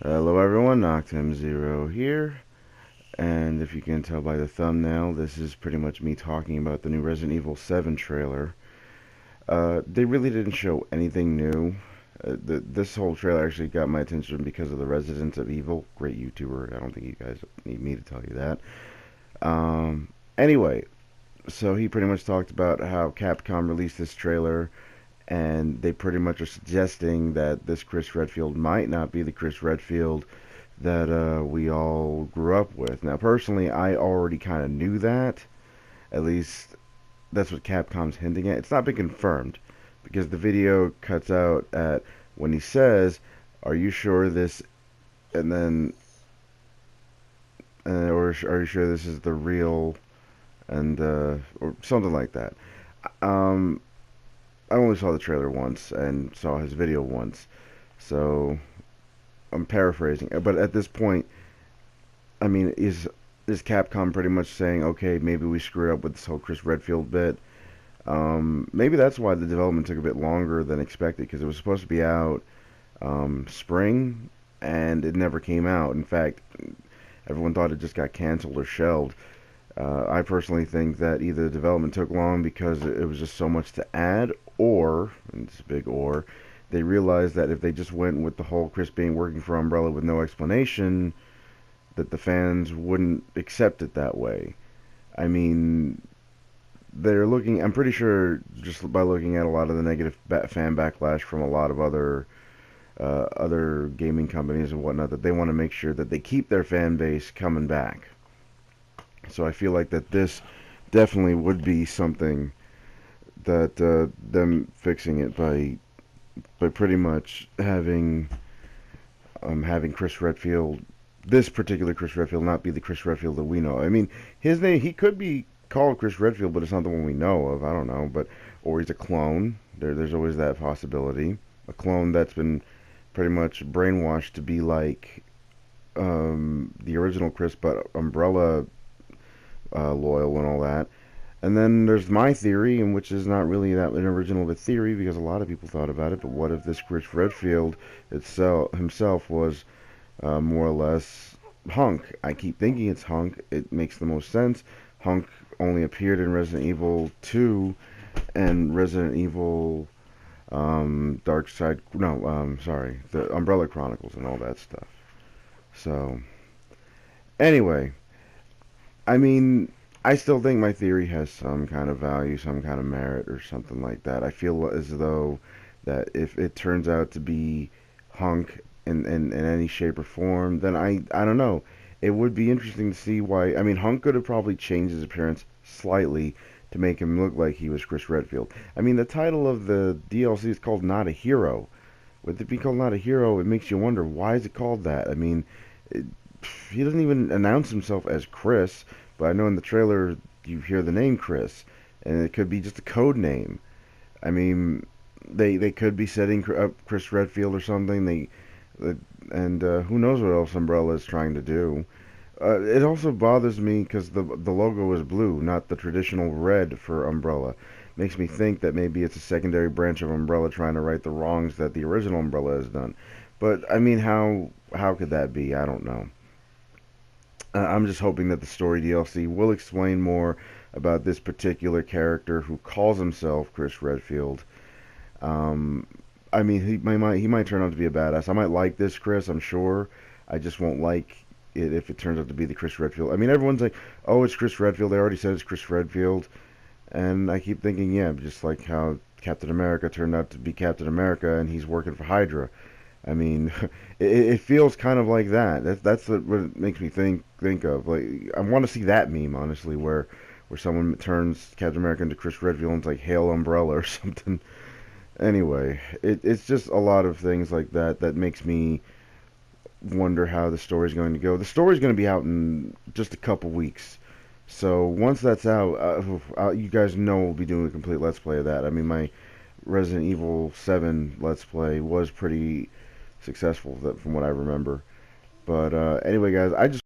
Hello everyone, Noctim0 here, and if you can tell by the thumbnail, this is pretty much me talking about the new Resident Evil 7 trailer. They really didn't show anything new. This whole trailer actually got my attention because of the Residents of Evil, great YouTuber. I don't think you guys need me to tell you that. Anyway, so he pretty much talked about how Capcom released this trailer, and they pretty much are suggesting that this Chris Redfield might not be the Chris Redfield that we all grew up with. Now, personally, I already kind of knew that. At least that's what Capcom's hinting at. It's not been confirmed because the video cuts out at when he says, "Are you sure this?" and then, or "Are you sure this is the real?" and or something like that. Um, I only saw the trailer once and saw his video once, so I'm paraphrasing. But at this point, I mean, is Capcom pretty much saying, okay, maybe we screwed up with this whole Chris Redfield bit? Maybe that's why the development took a bit longer than expected, because it was supposed to be out spring, and it never came out. In fact, everyone thought it just got canceled or shelved. I personally think that either the development took long because it was just so much to add, or, and it's a big or, they realized that if they just went with the whole Chris being working for Umbrella with no explanation, that the fans wouldn't accept it that way. I mean, they're looking. I'm pretty sure just by looking at a lot of the negative fan backlash from a lot of other gaming companies and whatnot, that they want to make sure that they keep their fan base coming back. So I feel like that this definitely would be something that them fixing it by pretty much having Chris Redfield, this particular Chris Redfield, not be the Chris Redfield that we know. I mean, his name, he could be called Chris Redfield, but it's not the one we know of. I don't know, but or he's a clone. There's always that possibility. A clone that's been pretty much brainwashed to be like the original Chris, but Umbrella loyal and all that. And then there's my theory, and which is not really that an original of a theory because a lot of people thought about it. But what if this Chris Redfield itself himself was more or less Hunk? I keep thinking it's Hunk. It makes the most sense. Hunk only appeared in Resident Evil 2 and Resident Evil Dark Side. No, sorry, the Umbrella Chronicles and all that stuff. So anyway, I mean, I still think my theory has some kind of value, some kind of merit, or something like that. I feel as though that if it turns out to be Hunk in any shape or form, then I don't know. It would be interesting to see why. I mean, Hunk could have probably changed his appearance slightly to make him look like he was Chris Redfield. I mean, the title of the DLC is called Not a Hero. With it being called Not a Hero, it makes you wonder, why is it called that? I mean, it, he doesn't even announce himself as Chris, but I know in the trailer you hear the name Chris, and it could be just a code name. I mean, they could be setting up Chris Redfield or something. And who knows what else Umbrella is trying to do. It also bothers me because the logo is blue, not the traditional red for Umbrella. Makes me think that maybe it's a secondary branch of Umbrella trying to right the wrongs that the original Umbrella has done. But I mean, how could that be? I don't know. I'm just hoping that the story DLC will explain more about this particular character who calls himself Chris Redfield. Um, I mean, he might turn out to be a badass. I might like this Chris, I'm sure. I just won't like it if it turns out to be the Chris Redfield. I mean, everyone's like, "Oh, it's Chris Redfield." They already said it's Chris Redfield, and I keep thinking, yeah, just like how Captain America turned out to be Captain America, and he's working for Hydra. I mean, it feels kind of like that. That's what it makes me think of. Like, I want to see that meme, honestly, where someone turns Captain America into Chris Redfield and it's like Hail Umbrella or something. Anyway, it's just a lot of things like that that makes me wonder how the story's going to go. The story's going to be out in just a couple weeks. So once that's out, you guys know we'll be doing a complete Let's Play of that. I mean, my Resident Evil 7 Let's Play was pretty successful from what I remember. But anyway, guys, I just